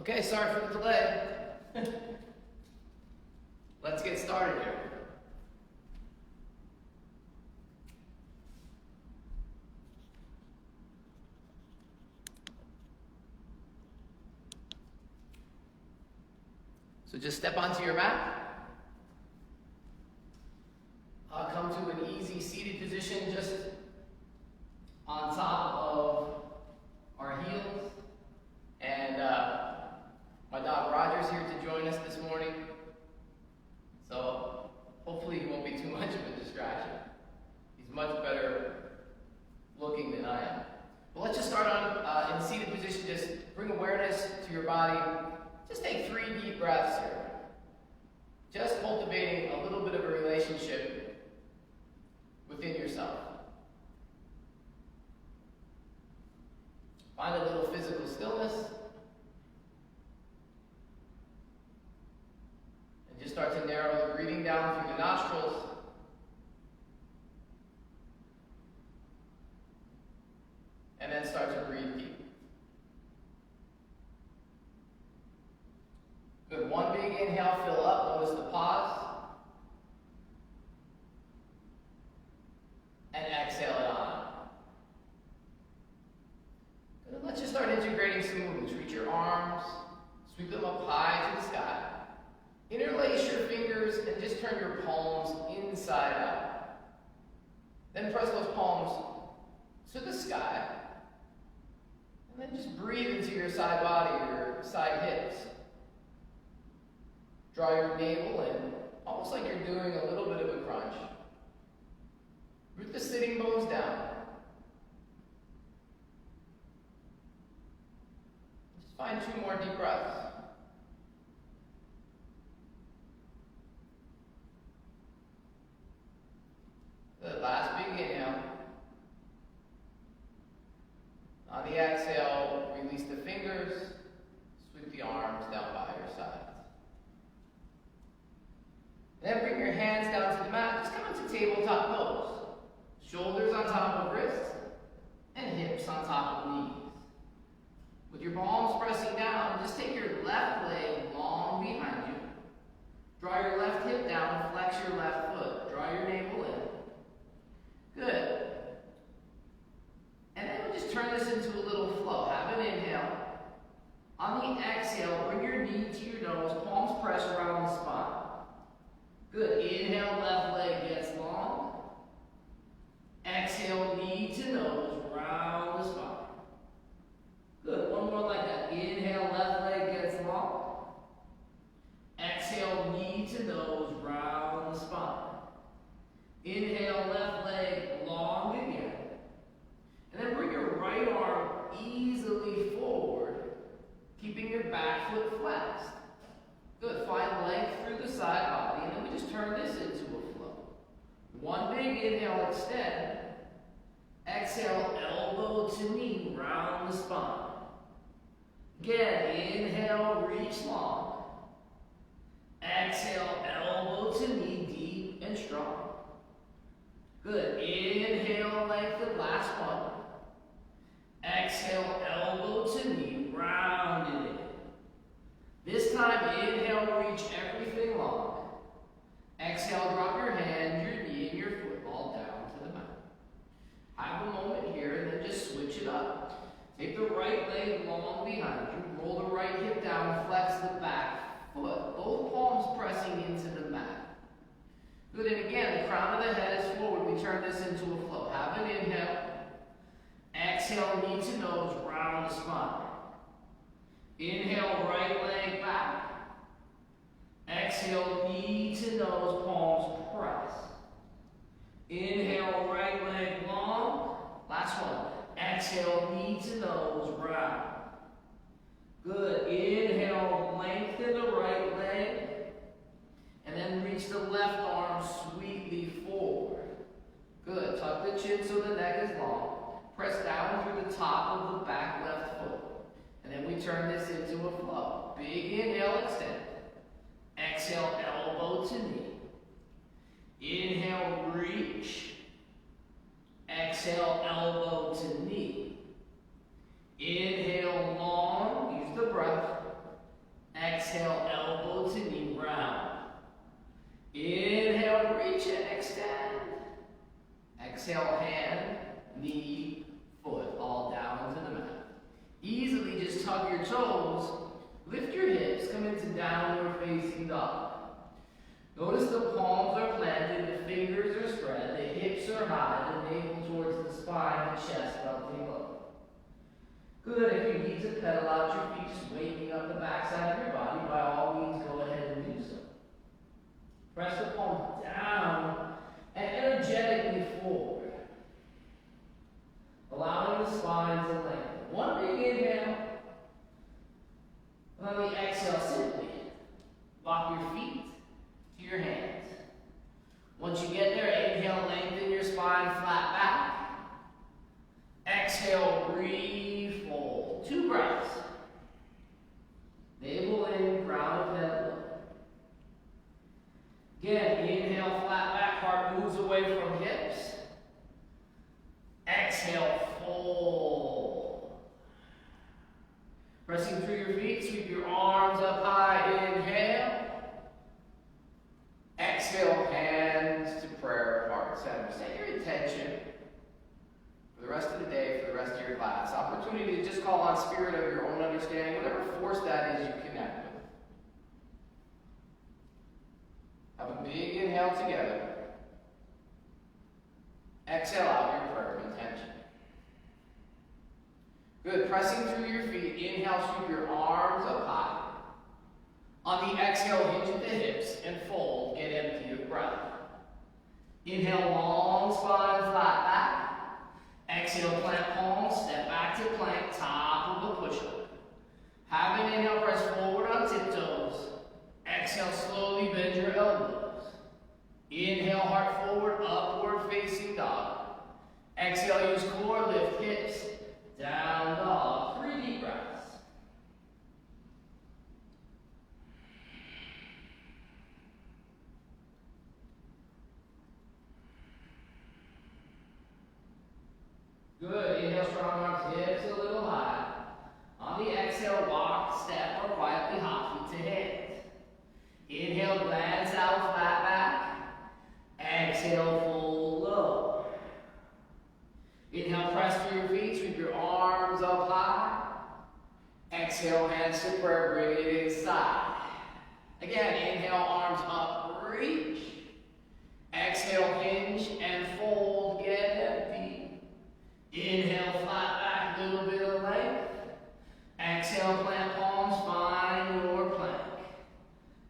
Okay, sorry for the delay. Let's get started here. So just step onto your mat. Come to an easy seated position just on top of our heels. And my dog Roger's here to join us this morning. So hopefully he won't be too much of a distraction. He's much better looking than I am. Well, let's just start on in seated position. Just bring awareness to your body. Just take 3 deep breaths here. Just cultivating a little bit of a relationship within yourself. Find a little physical stillness. And just start to narrow the breathing down through the nostrils. And then start to breathe deep. Good. One big inhale, fill up. Notice the pause. And exhale it on. Good. Let's just start integrating some movements. Reach your arms, sweep them up high to the sky. Interlace your fingers and just turn your palms inside out. Then press those palms to the sky. And then just breathe into your side body, your side hips. Draw your navel in, almost like you're doing a little bit of a crunch. Root the sitting bones down. Just find 2 more deep breaths. The last big inhale. On the exhale, release the fingers, sweep the arms down by your sides. Then bring your hands down to the mat. Just come into tabletop pose. Shoulders on top of wrists and hips on top of knees. With your palms pressing down, just take your left leg long behind you. Draw your left hip down, flex your left foot. Draw your navel in. Good. And then we'll just turn this into a little flow. Have an inhale. On the exhale, bring your knee to your nose, palms press around the spine. Good. Inhale, left leg gets long. Exhale, knee to nose, round the spine. Good. One more like that. Inhale, left leg gets long. Exhale, knee to nose, round the spine. Inhale, left leg long again. And then bring your right arm easily forward, keeping your back foot flexed. Good. Find length through the side body, and then we just turn this into a flow. One big inhale, extend. Exhale, elbow to knee, round the spine. Again, inhale, reach long. Exhale, elbow to knee, deep and strong. Good. Inhale, lengthen, last one. Exhale, elbow to knee, round it in. This time, inhale, reach everything long. Exhale, drop your hand, your knee, and your foot all down to the mat. Have a moment here, and then just switch it up. Take the right leg long behind you. Roll the right hip down, flex the back foot. Both palms pressing into the mat. Good, and again, the crown of the head is forward. We turn this into a flow. Have an inhale. Exhale, knee to nose, round the spine. Inhale, right leg back. Exhale, knee to nose, palms press. Inhale, right leg long. Last one. Exhale, knee to nose, round. Good. Inhale, lengthen the right leg. And then reach the left arm sweetly forward. Good. Tuck the chin so the neck is long. Press down through the top of the back left foot. And then we turn this into a flow. Big inhale, extend. Exhale, elbow to knee. Inhale, reach. Exhale, elbow to knee. Inhale, long. Use the breath. your toes, lift your hips, come into downward facing dog. Notice the palms are planted, the fingers are spread, the hips are high, the navel towards the spine, the chest melting low. Good, if you need to pedal out your feet, just waking up the backside of your body, by all means go ahead and do so. Press the palm down and energetically forward, allowing the spine to lengthen. One big inhale. On the exhale, simply lock your feet to your hands. Once you get there, inhale, lengthen your spine, flat back. Exhale, breathe, fold. 2 breaths. Navel in, crown of head low. Again, inhale, flat back, heart moves away from hips. Exhale, fold. Pressing through your feet, sweep your arms up high, inhale. Exhale, hands to prayer, heart center. Set your intention for the rest of the day, for the rest of your class. Opportunity to just call on spirit of your own understanding, whatever force that is you connect with. Have a big inhale together. Exhale out your prayer of intention. Good. Pressing through your feet. Inhale, sweep your arms up high. On the exhale, hinge at the hips and fold. Get empty of breath. Inhale, long spine, flat back. Exhale, plant palms, step back to plank, top of a push-up. Have an inhale, press forward on tiptoes. Exhale, slowly bend your elbows. Inhale, heart forward, upward facing dog. Exhale, use core, lift hips, down dog. 3 deep breaths. Good. Inhale, strong arms, hips a little high. On the exhale, walk, step, or quietly hop feet to hands. Inhale, glance out, flat back. Exhale, fold low. Inhale, press through your feet, sweep your arms up high. Exhale, hands to prayer, bring it inside. Again, inhale, arms up, reach. Exhale, hinge and fold, get empty. Inhale, flat back, little bit of length. Exhale, plant palms, find your plank.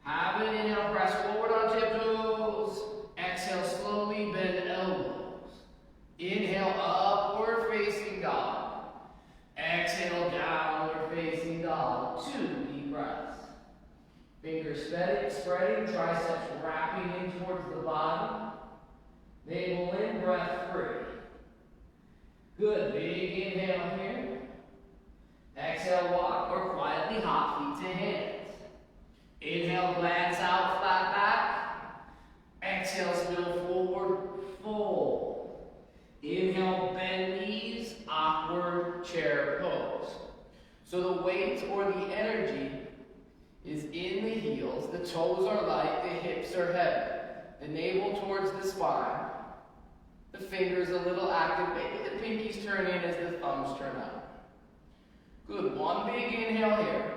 Have an inhale, press forward on tiptoes. Exhale, slowly bend elbows. Inhale, upward facing dog. Exhale, downward facing dog. 2 deep breaths. Fingers spreading, triceps wrapping in towards the body. Navel in, breath free. Good, big inhale here. Exhale, walk or quietly hop feet to hands. Inhale, glance out, flat back. Exhale, spill forward, fold. Inhale, bend knees, awkward chair pose. So the weight or the energy is in the heels, the toes are light, the hips are heavy. The navel towards the spine. The fingers a little active, maybe the pinkies turn in as the thumbs turn out. Good, 1 big inhale here.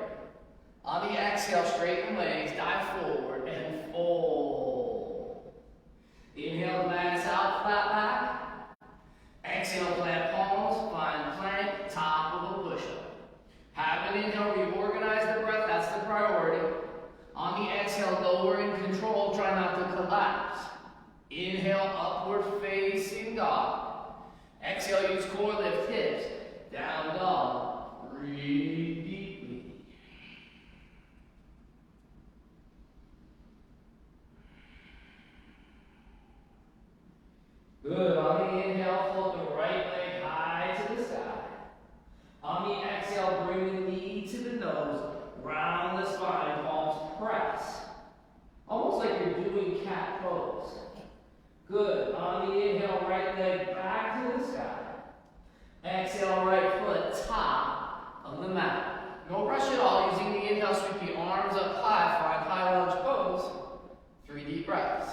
On the exhale, straighten legs, dive forward and fold. Inhale, glance out, flat back. Exhale, plant palms, find plank, top of a push-up. Have an inhale, reorganize the breath, that's the priority. On the exhale, lower in control, try not to collapse. Inhale, upward facing dog. Exhale, use core, lift hips, down dog. Breathe deeply. Good. On the inhale, float the right leg high to the sky. On the exhale, bring the knee to the nose, round the spine, palms press. Almost like you're doing cat pose. Good. On the inhale, right leg back to the sky. Exhale, right foot top of the mat. No rush at all. Using the inhale, sweep the arms up high. Find high lunge pose. 3 deep breaths.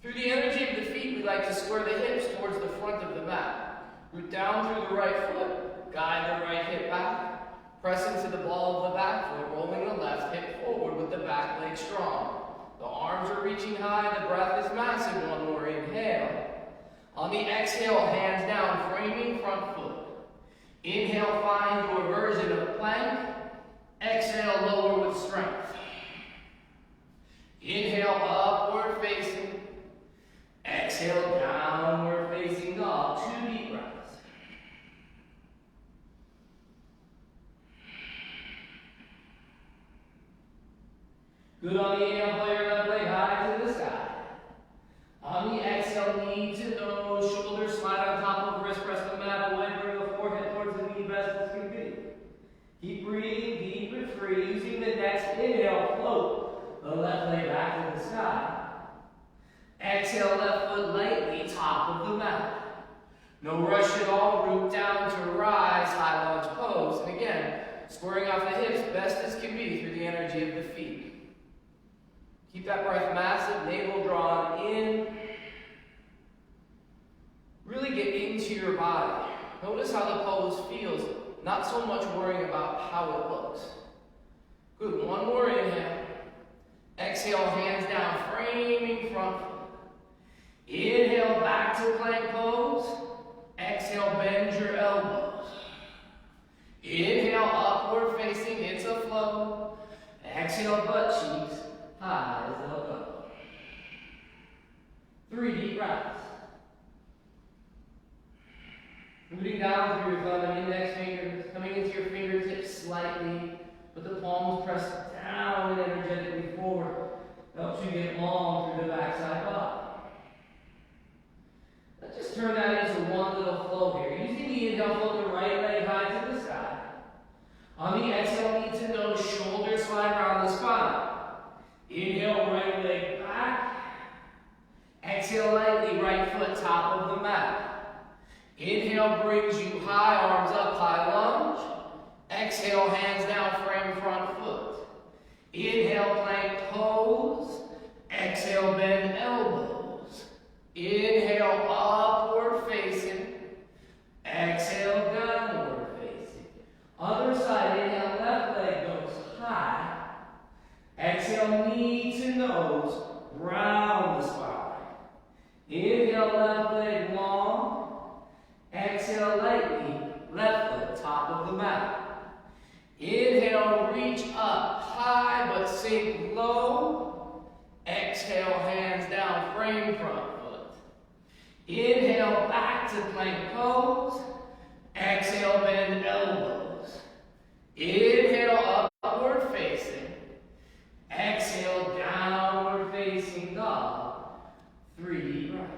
Through the energy of the feet, we like to square the hips towards the front of the mat. Root down through the right foot. Guide the right hip back. Press into the ball of the back foot, rolling the left hip forward with the back leg strong. The arms are reaching high, the breath is massive. One more inhale. On the exhale, hands down, framing front foot. Inhale, find your version of plank. Exhale, lower with strength. Inhale, upward facing. Exhale, downward facing dog. 2 deep breaths. Good. On the inhale, pull your left leg high to the sky. On the exhale, knee to nose, shoulders slide on top of wrist, press the mat away, bring the forehead towards the knee, best as can be. Keep breathing deep and free. Using the next inhale, float the left leg back to the sky. Exhale, left foot lightly, top of the mat. No rush at all, root down to rise, high lunge pose. And again, squaring off the hips, best as can be through the energy of the feet. Keep that breath massive, navel drawn in. Really get into your body. Notice how the pose feels, not so much worrying about how it looks. Good, one more inhale. Exhale, hands down, framing front foot. Inhale, back to plank pose. Exhale, bend your elbows. Inhale, upward facing, it's a flow. Exhale, butt cheeks. High as they'll go. 3 deep breaths. Moving down through your thumb and index fingers, coming into your fingertips slightly, but the palms pressed down and energetically forward. Helps you get long through the backside body. Let's just turn that into one little flow here. Using the inhale, float the right leg high to the sky. On the exhale, knee to nose, shoulders slide around the spine. Inhale, right leg back. Exhale lightly, right foot top of the mat. Inhale brings you high, arms up, high lunge. Exhale, hands down, frame front foot. Inhale, plank pose. Exhale, bend elbows. Inhale, upward facing. Exhale, downward facing. Other side, inhale, left leg goes high. Exhale, knee to nose, round the spine. Inhale, left leg long. Exhale, lightly, left foot top of the mat. Inhale, reach up high but sink low. Exhale, hands down, frame front foot. Inhale, back to plank pose. Exhale, bend elbows. Inhale, upward facing. Exhale, downward facing dog. 3 deep breaths.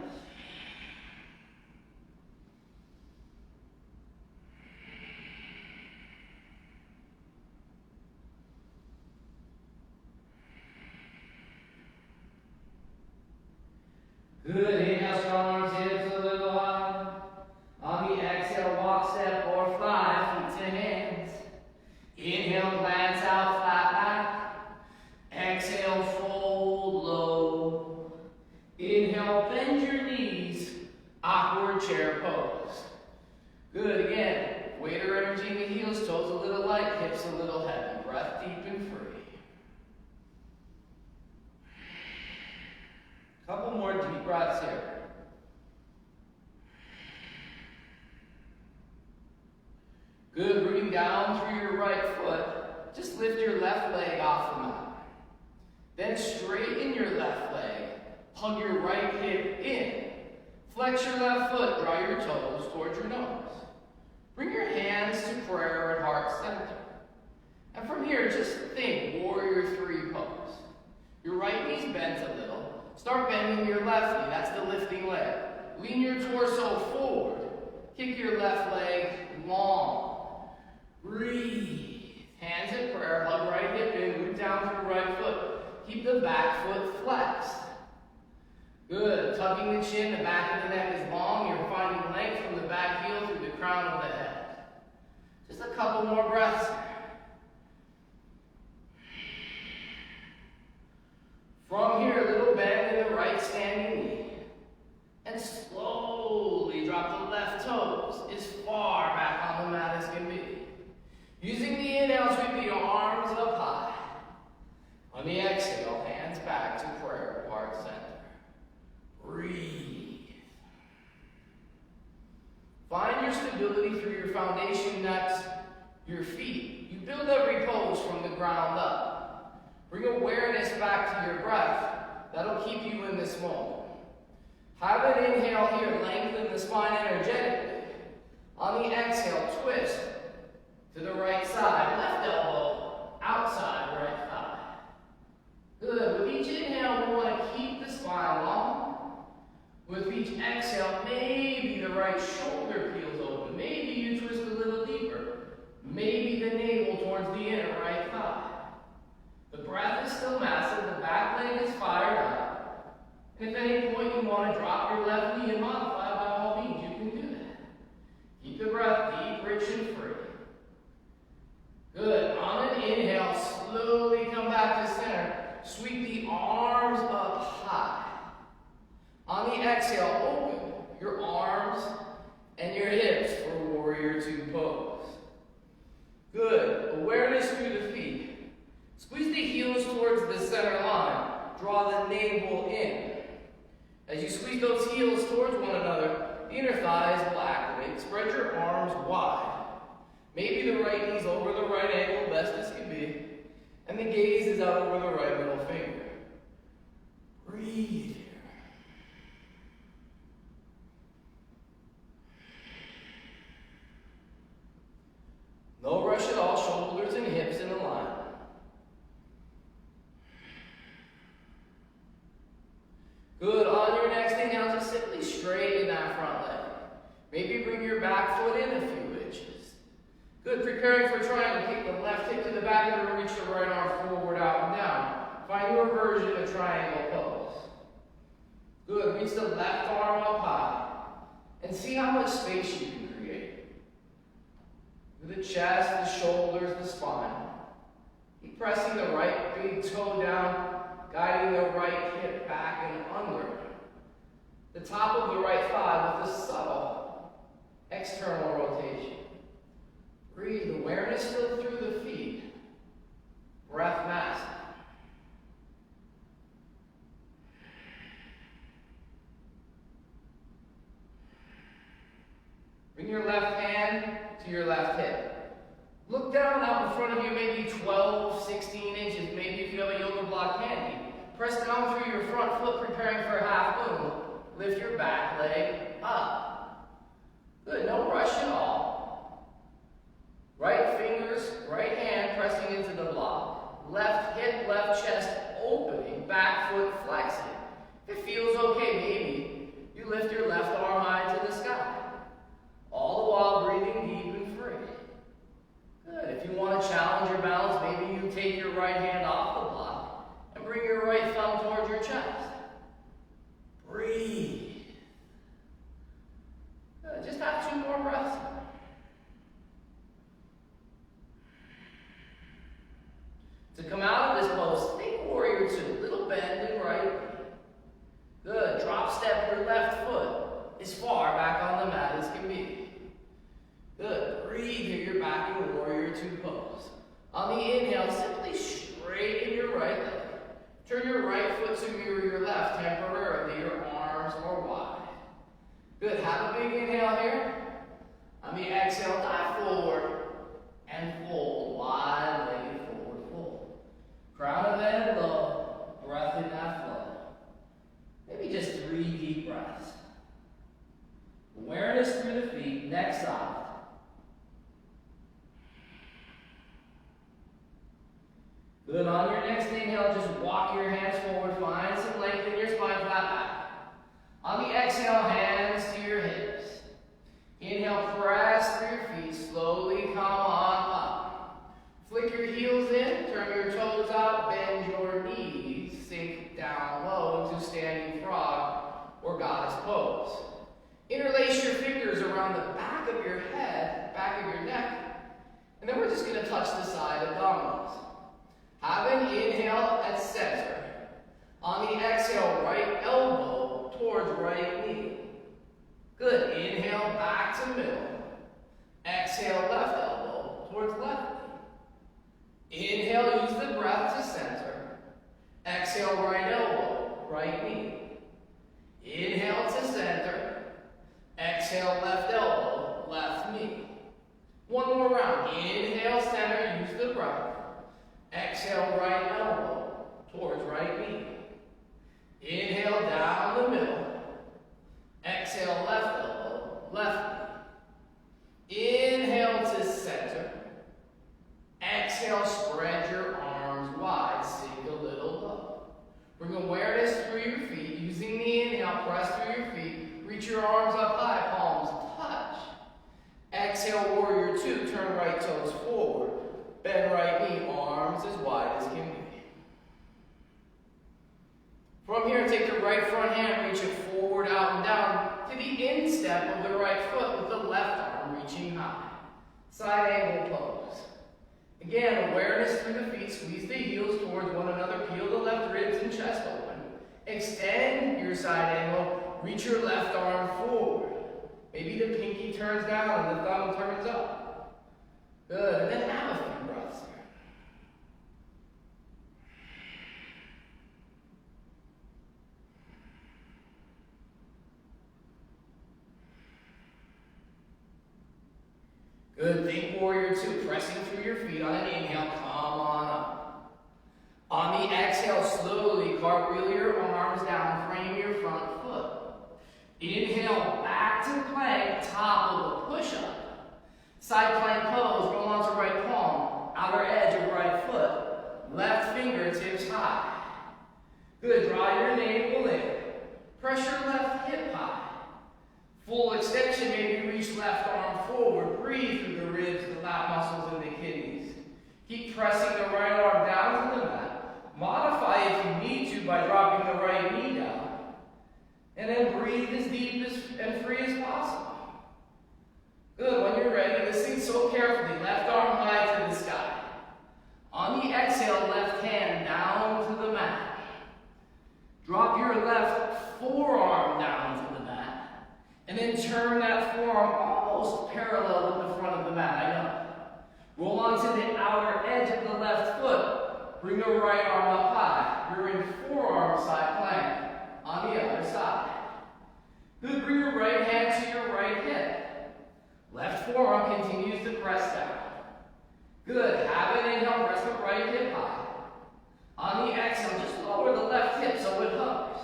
Good. Inhale, strong arms, hips a little high. On the exhale, walk, step, or fly, feet to hands. Inhale, glance out, flat back. Exhale, fold low. Inhale, bend your knees, awkward chair pose. Good, again, weight or energy in the heels, toes a little light, hips a little heavy. Breath deep and free. Couple more deep breaths here. Good, rooting down through your right foot. Just lift your left leg off the mat. Then straighten your left leg. Hug your right hip in. Flex your left foot, draw your toes towards your nose. Bring your hands to prayer at heart center. And from here, just think warrior 3 pose. Your right knee's bent a little. Start bending your left knee, that's the lifting leg. Lean your torso forward. Kick your left leg long. Breathe. Hands at prayer, hug right hip in, root down through right foot. Keep the back foot flexed. Good. Tucking the chin, the back of the neck is long. You're finding length from the back heel through the crown of the head. Just a couple more breaths. From here, a little bend in the right standing knee. And slowly drop the left toes as far back on the mat as can be. Using the your feet. You build every pose from the ground up. Bring awareness back to your breath. That'll keep you in this moment. Have an inhale here, lengthen the spine energetically. On the exhale, twist to the right side, left elbow, outside right thigh. Good. With each inhale, we want to keep the spine long. With each exhale, maybe the right shoulder peels open. Maybe you twist a little deeper. Maybe the navel towards the inner right thigh. The breath is still massive. The back leg is fired up. And if at any point you want to drop your left knee and modify, by all means, you can do that. Keep the breath deep, rich, and free. Good. On an inhale, slowly come back to center. Sweep the arms up high. On the exhale, open your arms and your hips for warrior two pose. Good. Awareness through the feet. Squeeze the heels towards the center line. Draw the navel in. As you squeeze those heels towards one another, the inner thighs blacken. Spread your arms wide. Maybe the right knee's over the right ankle, best as can be. And the gaze is out over the right middle finger. Breathe here. No rush at all, shoulders and hips in alignment. Good. On your next inhale, just simply straighten that front leg. Maybe bring your back foot in a few inches. Good. Preparing for triangle. Kick the left hip to the back and reach the right arm forward, out, and down. Find your version of triangle pose. Good. Reach the left arm up high. And see how much space you can create. The chest, the shoulders, the spine. Keep pressing the right big toe down, guiding the right hip back and under. The top of the right thigh with a subtle external rotation. Breathe. Awareness still through the feet. Breath master. Bring your left hand to your left hip. Look down out in front of you, maybe 12, 16 inches. Maybe if you have a yoga block handy. Press down through your front foot, preparing for a half moon. Lift your back leg up. Good. No rush at all. Right fingers, right hand pressing into the block. Left hip, left chest opening, back foot flexing. If it feels okay, maybe you lift your left arm high to the sky. All the while breathing deep and free. Good. If you want to challenge your balance, maybe you take your right hand off the block and bring your right thumb towards your chest. Breathe. Good. Just have 2 more breaths. To come out of this pose, think warrior two. Little bend and right. Good. Drop step your left foot as far back on the mat as can be. Good. Breathe here. You're back in warrior two pose. On the inhale, simply straighten your right leg. Turn your right foot to mirror your left temporarily. Your arms are wide. Good. Have a big inhale here. On the exhale, dive forward and fold. Wide-legged forward fold. Crown of the head low. Breath in that flow. Maybe just 3 deep breaths. Awareness through the feet. Next side. Good. On your next inhale, just walk your hands forward. Find some length in your spine, flat back. On the exhale, hands to your hips. Inhale, press through your feet. Slowly come on up. Flick your heels in. Turn your toes out. Bend your knees. Sink down low into standing frog or goddess pose. Interlace your fingers around the back of your head, back of your neck. And then we're just going to touch the side abdominals. Have an inhale at center. On the exhale, right elbow towards right knee. Good. Inhale back to middle. Exhale left elbow towards left knee. Inhale, use the breath to center. Exhale, right elbow, right knee. Inhale to center. Exhale, left elbow, left knee. One more round. round. Inhale, center, use the breath. Exhale, right elbow towards right knee. Inhale, down the middle. Exhale, left elbow, left knee. Inhale to center. Exhale, spread your arms wide, sink a little low. Bring awareness through your feet. Using the inhale, press through your feet. Reach your arms up high, palms touch. Exhale, warrior two, turn right toes forward. Bend right knee, arms as wide as can be. From here, take the right front hand, reach it forward, out and down to the instep of the right foot with the left arm reaching high. Side angle pose. Again, awareness through the feet, squeeze the heels towards one another, peel the left ribs and chest open. Extend your side angle, reach your left arm forward. Maybe the pinky turns down and the thumb turns up. Good, and then have a few breaths here. Good, think warrior two, pressing through your feet on an inhale, come on up. On the exhale, slowly cartwheel your arms down, frame your front foot. Inhale, back to plank, top of a push-up. Side plank pose, roll onto right palm, outer edge of right foot, left fingertips high. Good, draw your navel in. Press your left hip high. Full extension, maybe reach left arm forward. Breathe through the ribs, the lat muscles, and the kidneys. Keep pressing the right arm down to the mat. Modify if you need to by dropping the right knee down. And then breathe as deep and free as possible. Good, when you're ready, listen so carefully. Left arm high to the sky. On the exhale, left hand down to the mat. Drop your left forearm down to the mat. And then turn that forearm almost parallel with the front of the mat. I know. Roll onto the outer edge of the left foot. Bring the right arm up high. You're in forearm side plank. On the other side. Good, bring your right hand to your right hip. Left forearm continues to press down. Good, have an inhale, press the right hip high. On the exhale, just lower the left hip so it hovers.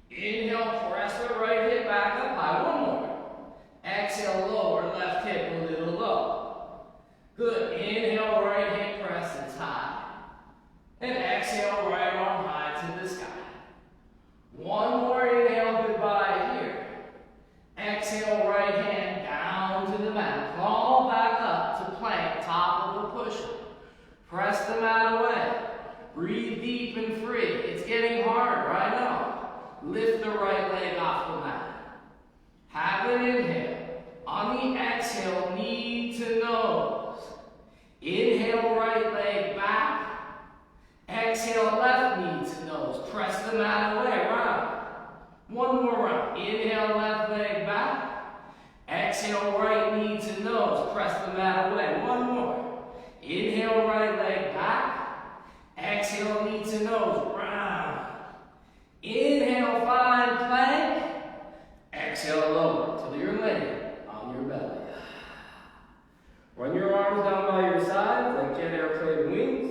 Inhale, press the right hip back up high. One more. Exhale, lower left hip a little low. Good, inhale, right hip presses high. And exhale, right arm high to the sky. One more inhale, goodbye here. Exhale, right hand down to the mat. Crawl back up to plank, top of the push-up. Press the mat away. Breathe deep and free. It's getting harder, I know. Lift the right leg off the mat. Have an inhale. On the exhale, knee to nose. Inhale, right leg back. Exhale, left knee to nose. Press the mat away, round. One more round. Inhale, left leg back. Exhale, right knee to nose. Press the mat away. One more. Inhale, right leg back. Exhale, knee to nose. Round. Inhale, find plank. Exhale, lower till you're laying on your belly. Run your arms down by your sides like jet airplane wings.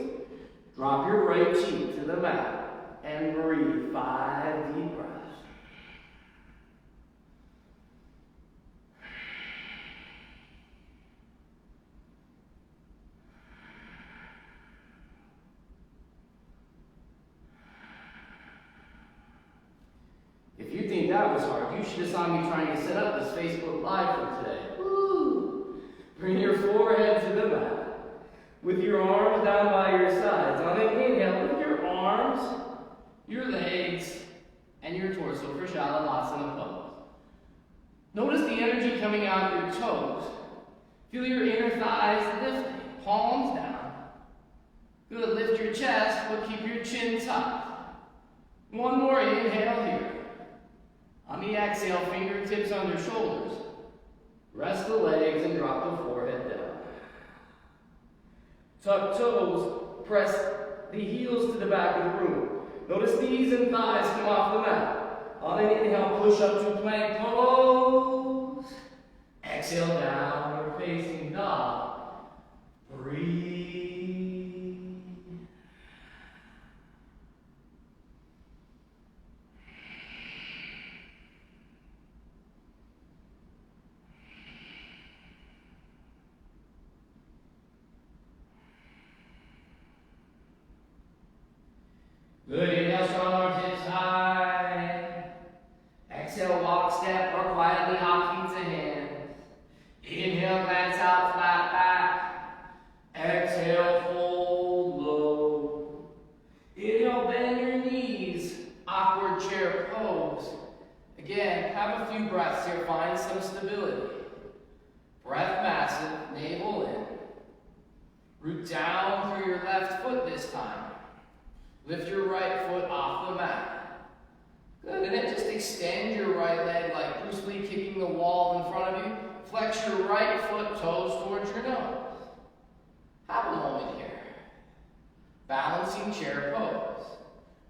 Drop your right cheek to the mat and breathe 5 deep breaths. If you think that was hard, you should have saw me trying to set up this Facebook Live for today. Woo! Bring your forehead to the mat. With your arms down by your sides. On an inhale, lift your arms, your legs, and your torso for Shalabhasana pose. Notice the energy coming out of your toes. Feel your inner thighs lifting, palms down. Good, lift your chest, but keep your chin tucked. One more inhale here. On the exhale, fingertips under shoulders. Rest the legs and drop the forehead down. Tuck toes, press the heels to the back of the room. Notice knees and thighs come off the mat. On an inhale, push up to plank pose. Exhale, down, you're facing dog. Good, inhale, strong arms, hips high. Exhale, walk, step, or quietly hop feet to hands. Inhale, glance out, flat back. Exhale, fold low. Inhale, bend your knees. Awkward chair pose. Again, have a few breaths here. Find some stability. Breath massive, navel in. Root down through your left foot this time. Lift your right foot off the mat. Good, and then just extend your right leg like Bruce Lee kicking the wall in front of you. Flex your right foot, toes towards your nose. Have a moment here. Balancing chair pose.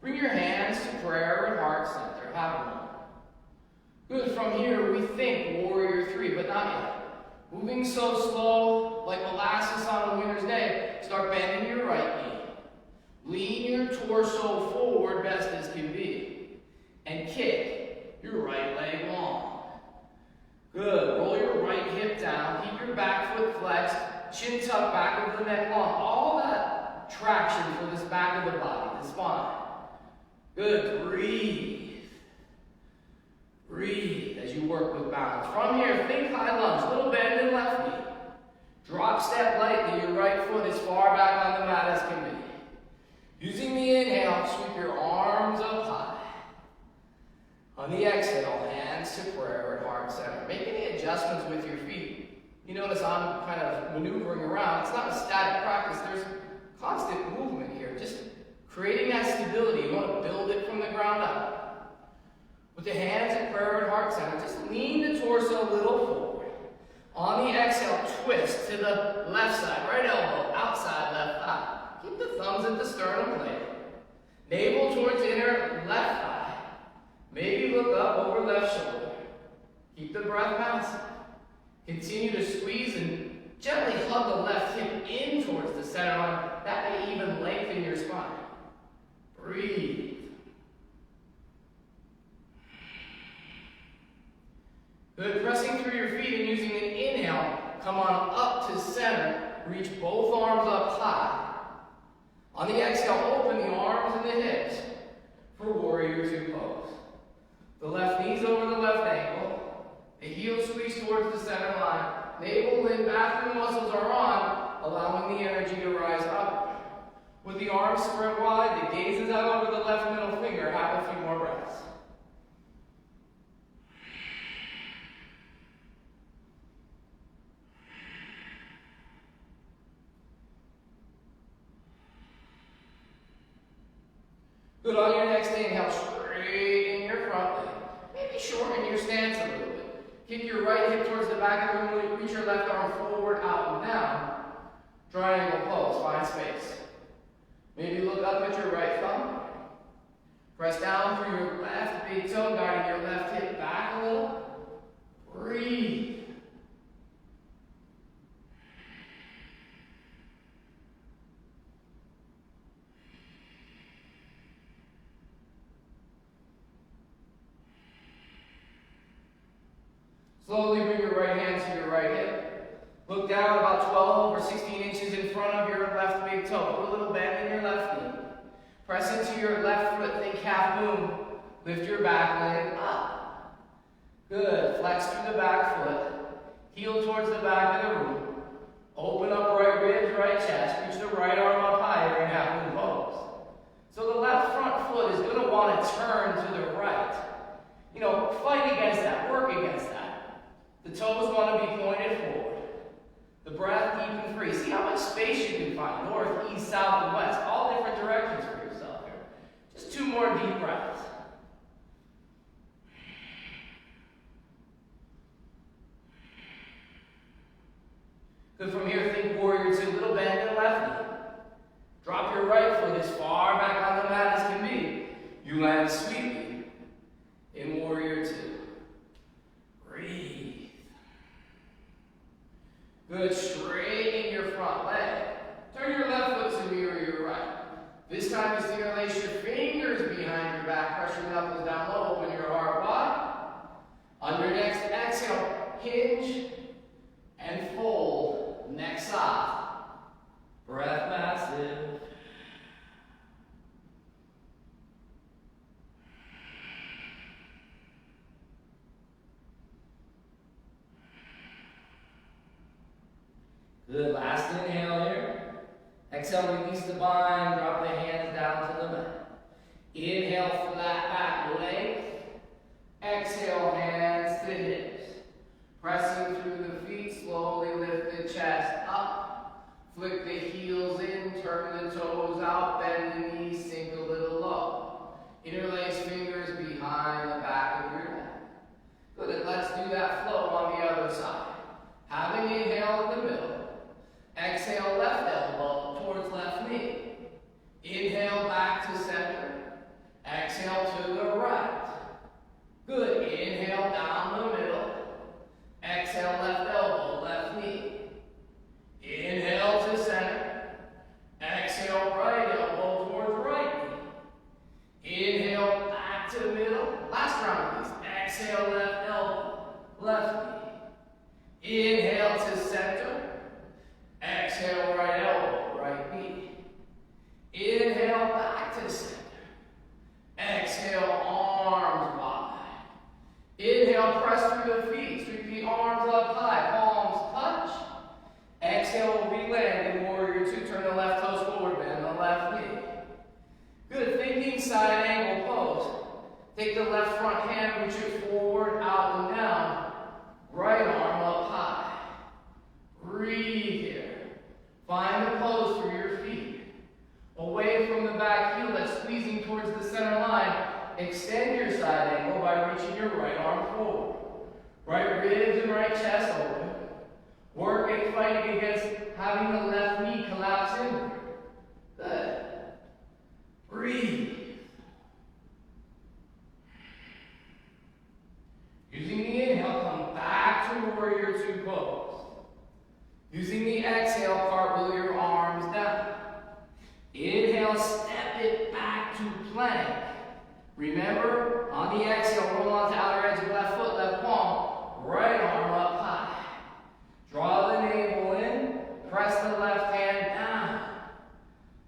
Bring your hands to prayer and heart center. Have a moment. Good, from here we think warrior three, but not yet. Moving so slow, like molasses on a winter's day, start bending your right knee. Lean your torso forward best as can be. And kick your right leg long. Good. Roll your right hip down. Keep your back foot flexed. Chin tucked, back of the neck long. All that traction for this back of the body, the spine. Good. Breathe. Breathe as you work with balance. From here, think high lunge. Little bend in left knee. Drop step lightly. Your right foot as far back on the mat as can be. Using the inhale, sweep your arms up high. On the exhale, hands to prayer at heart center. Make any adjustments with your feet. You notice I'm kind of maneuvering around. It's not a static practice. There's constant movement here. Just creating that stability. You want to build it from the ground up. With the hands at prayer at heart center, just lean the torso a little forward. On the exhale, twist to the left side. Right elbow, outside left thigh. Keep the thumbs at the sternum blade. Navel towards inner left thigh. Maybe look up over left shoulder. Keep the breath bouncing. Continue to squeeze and gently hug the left hip in towards the center line. That may even lengthen your spine. Breathe. Good. Pressing through your feet and using an inhale, come on up to center. Reach both arms up high. On the exhale, open the arms and the hips for warrior two pose. The left knee's over the left ankle. The heel squeeze towards the center line. Navel and bathroom muscles are on, allowing the energy to rise up. With the arms spread wide, the gaze is out over the left middle finger. Have a few more breaths. Good, on your next inhale, straighten your front leg. Maybe shorten your stance a little bit. Kick your right hip towards the back of the room. Reach your left arm forward, out, and down. Triangle pose, find space. Maybe look up at your right thumb. Press down through your left big toe, guiding your left hip back a little. Breathe. Slowly bring your right hand to your right hip. Look down about 12 or 16 inches in front of your left big toe. Put a little bend in your left knee. Press into your left foot, think half moon. Lift your back leg up. Good. Flex through the back foot. Heel towards the back of the room. Open up right ribs, right chest. Reach the right arm up higher in half moon pose. So the left front foot is going to want to turn to the right. You know, fight against that. Work against that. The toes want to be pointed forward. The breath deep and free. See how much space you can find. North, east, south, and west. All different directions for yourself here. Just two more deep breaths. Good. From here, think warrior two. Little bend in left knee. Drop your right foot as far back on the mat as can be. You land sweetly in warrior two. Breathe. Good, straighten your front leg. Turn your left foot to mirror your right. This time you interlace your fingers behind your back. Press your knuckles down low. Open your heart wide. On your next exhale, hinge and fold. Neck soft. Breath massive. Exhale, release the bind, drop the hands down to the mat. Inhale, flat back leg. Exhale, hands to hips. Pressing through the feet, slowly lift the chest up. Flick the heels in, turn the toes out, bend the knees, sink a little low. Interlace fingers behind the back of your neck. Good, and let's do that flow on the other side. Have an inhale in the middle. Exhale, left elbow towards left knee. Inhale, back to center. Exhale to the right. Good, inhale down the middle. Exhale, left elbow, left knee. Inhale to center. Exhale, right elbow towards right knee. Inhale, back to middle. Last round, please. Exhale, left elbow, left knee. Inhale to center. Exhale, right elbow, right knee. Inhale, back to center. Exhale, arms wide. Inhale, press through the feet. Sweep the arms up high, palms touch. Exhale, re-land in warrior two. Turn the left toes forward, bend the left knee. Good, thinking side angle pose. Take the left front hand, reach it forward, out and down. Right arm up high. Breathe here. Find the pose through your feet. Away from the back heel that's squeezing towards the center line. Extend your side angle by reaching your right arm forward. Right ribs and right chest open. Work and fighting against having the left knee collapse inward. Good. Breathe. Using the inhale, come back to warrior two pose. Using the exhale, cartwheel your arms down. Inhale, step it back to plank. Remember, on the exhale, roll onto outer edge of left foot, left palm, right arm up high. Draw the navel in, press the left hand down.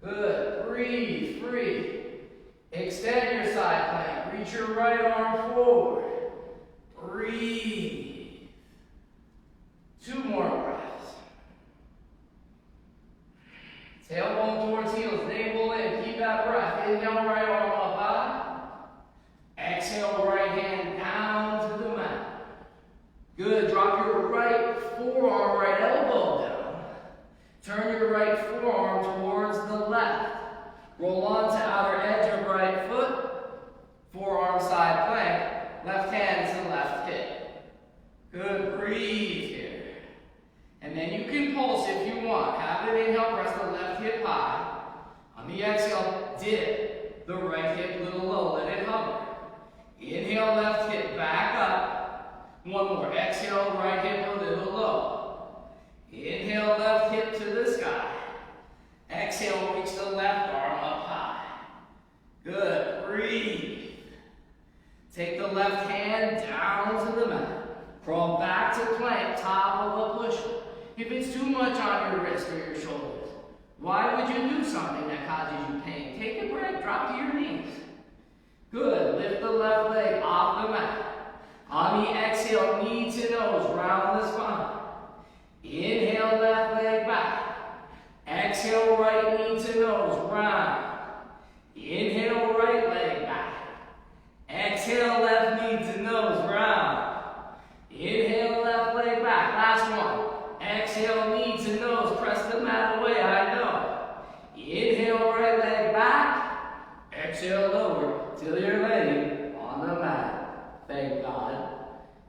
Good, breathe, free. Extend your side plank, reach your right arm forward. Breathe. 2 more breaths. Tailbone towards heels, navel in, keep that breath. Inhale, right arm up high. Exhale, right hand down to the mat. Good, drop your right forearm, right elbow down. Turn your right forearm towards the left. Roll onto outer edge of right foot. Forearm side plank. Left hand to left hip. Good, breathe here. And then you can pulse if you want. Have an inhale, press the left hip high. On the exhale, dip the right hip a little low, let it hover. Inhale, left hip back up. One more. Exhale, right hip a little low. Inhale, left hip to the sky. Exhale, reach the left arm up high. Good. Breathe. Take the left hand down to the mat. Crawl back to plank, top of a push-up. If it's too much on your wrist or your shoulders, why would you do something that causes you pain? Take a break, drop to your knees. Good, lift the left leg off the mat. On the exhale, knee to nose, round the spine. Inhale, left leg back. Exhale, right knee to nose, round. Inhale, right leg back. Exhale, left knee to nose, round. Inhale, left leg back. Last one. Exhale, knee to nose, press the mat away, I know. Inhale, right leg back. Exhale, lower till you're laying on the mat. Thank God.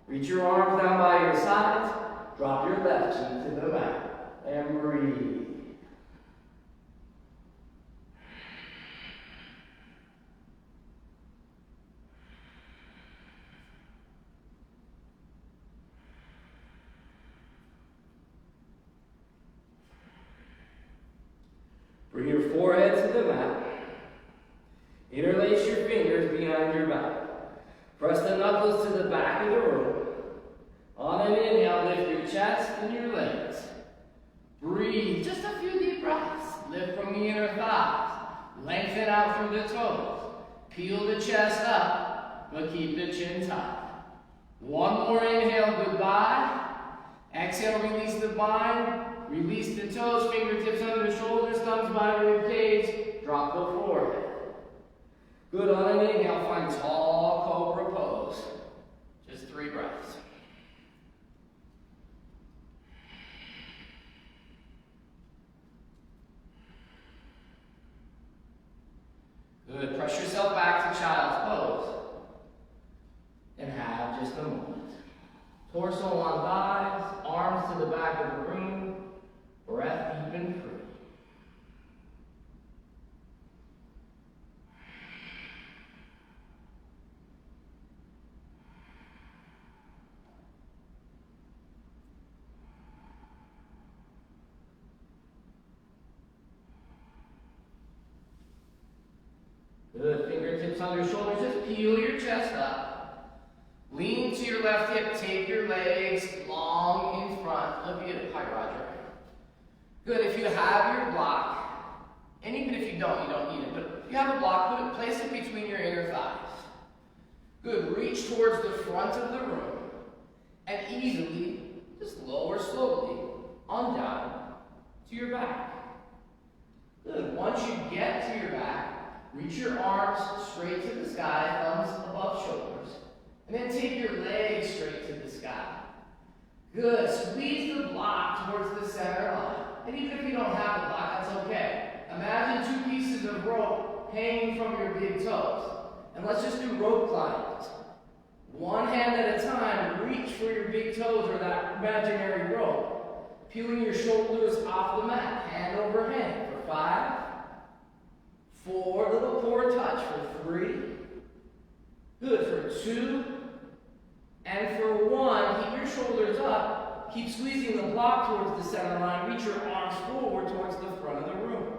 Reach your arms down by your sides. Drop your left cheek to the mat. And breathe. Bring your forehead to the mat. Interlace your fingers behind your back. Press the knuckles to the back of the room. On an inhale, lift your chest and your legs. Breathe, just a few deep breaths. Lift from the inner thighs. Lengthen out through the toes. Peel the chest up, but keep the chin tight. One more inhale, goodbye. Exhale, release the bind. Release the toes, fingertips under the shoulders, thumbs by behind rib cage, drop the forehead. Good, on an inhale, find tall cobra pose. Just 3 breaths. Good, press yourself back to child's pose. And have just a moment. Torso on thighs, arms to the back of the room, breath deep and free. Good, fingertips under shoulders, just peel your chest up. Lean to your left hip, take your legs long in front of you. Hi, Roger. Good, if you have your block, and even if you don't need it, but if you have a block, place it between your inner thighs. Good, reach towards the front of the room, and easily, just lower slowly, on down to your back. Good, once you get to your back, reach your arms straight to the sky, thumbs above shoulders. And then take your legs straight to the sky. Good. Squeeze the block towards the center line. And even if you don't have a block, that's okay. Imagine 2 pieces of rope hanging from your big toes. And let's just do rope climbs. One hand at a time, reach for your big toes or that imaginary rope. Peeling your shoulders off the mat, hand over hand for 5, 4, little core touch for 3. Good, for 2, and for 1, keep your shoulders up, keep squeezing the block towards the center line, reach your arms forward towards the front of the room.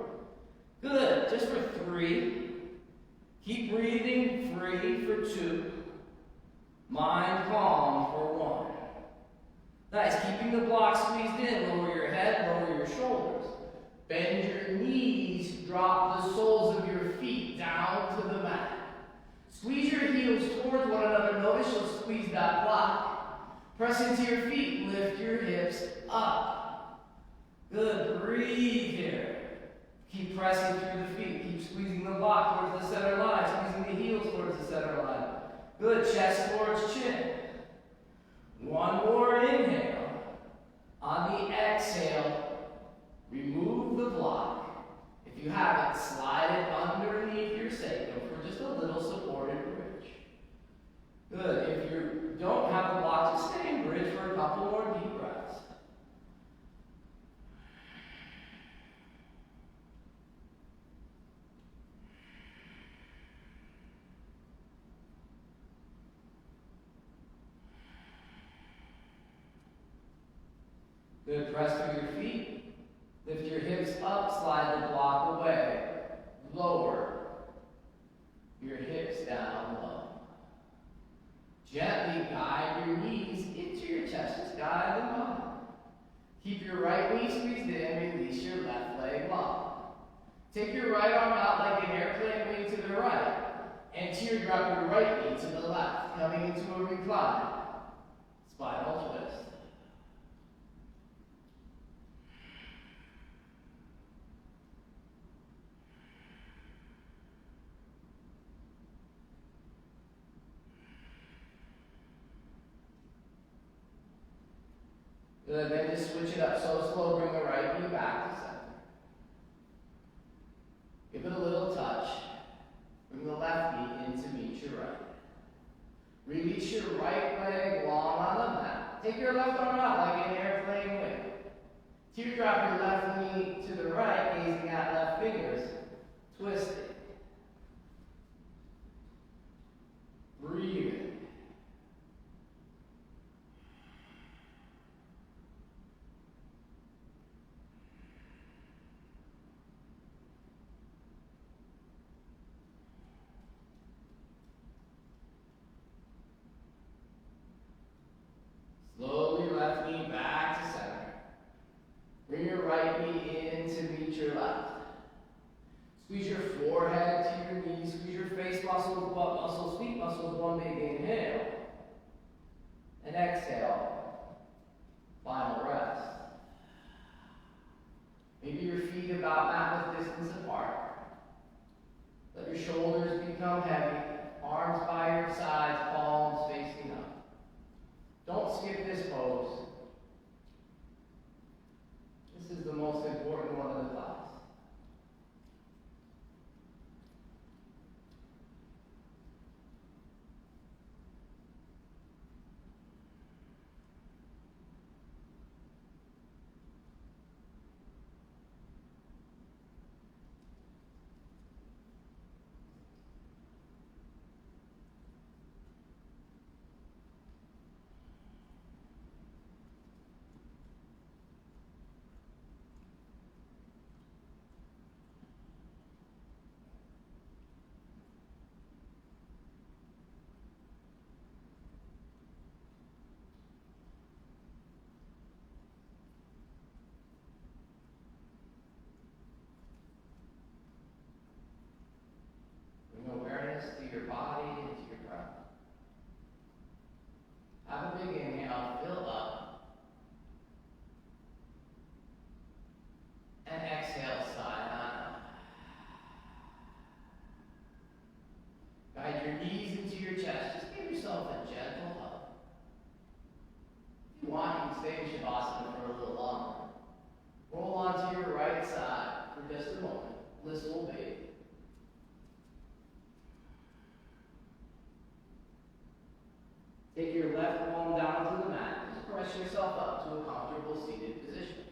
Good, just for 3, keep breathing free for 2, mind calm for 1. Nice, keeping the block squeezed in, lower your head, lower your shoulders. Bend your knees, drop the soles of your feet down to the mat. Squeeze your heels towards one another. Notice you'll squeeze that block. Press into your feet. Lift your hips up. Good. Breathe here. Keep pressing through the feet. Keep squeezing the block towards the center line. Squeezing the heels towards the center line. Good. Chest towards chin. One more inhale. On the exhale, remove the block. If you have it, slide it underneath your sacrum for just a little supported bridge. Good. If you don't have a block, just stay in bridge for a couple more deep breaths. Good. Press through your feet. Lift your hips up, slide the block away. Lower your hips down low. Gently guide your knees into your chest. Just guide them up. Keep your right knee squeezed in, release your left leg long. Take your right arm out like an airplane wing to the right. And teardrop your right knee to the left, coming into a recline. Spinal twist. Good, then just switch it up so slow, bring the right knee back to center. Give it a little touch. Bring the left knee in to meet your right. Release your right leg long on the mat. Take your left arm out like an airplane wing. Teardrop your left knee to the right, gazing at left fingers. Twist it. Breathe in. Slowly left knee back to center. Bring your right knee in to meet your left. Squeeze your forehead to your knees. Squeeze your face muscles, butt muscles, feet muscles. One big inhale. And exhale. Final rest. Maybe your feet have about that with distance apart. Let your shoulders become heavy, arms by your sides, palms facing up. Don't skip this pose. This is the most important one of the class. Bring awareness to your body and to your breath. Have a big inhale, fill up. And exhale, sigh on. Guide your knees into your chest. Just give yourself a gentle hug. If you want, you can stay in Shavasana for a little longer. Roll onto your right side for just a moment. Blissful baby. Take your left palm down to the mat. Just press yourself up to a comfortable seated position.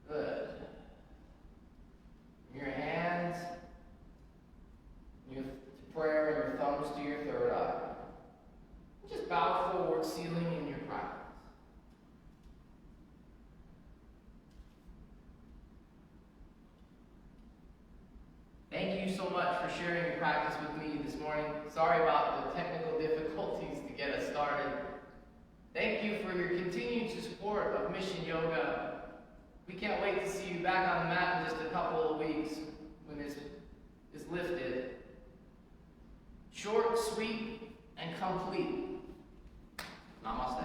Good. Your hands, your prayer, and your thumbs to your third eye. Just bow forward, sealing in your practice. Thank you so much for sharing your practice with me this morning. Sorry about the technical difficulties to get us started. Thank you for your continued support of Mission Yoga. We can't wait to see you back on the mat in just a couple of weeks when it's lifted. Short, sweet, and complete. Namaste.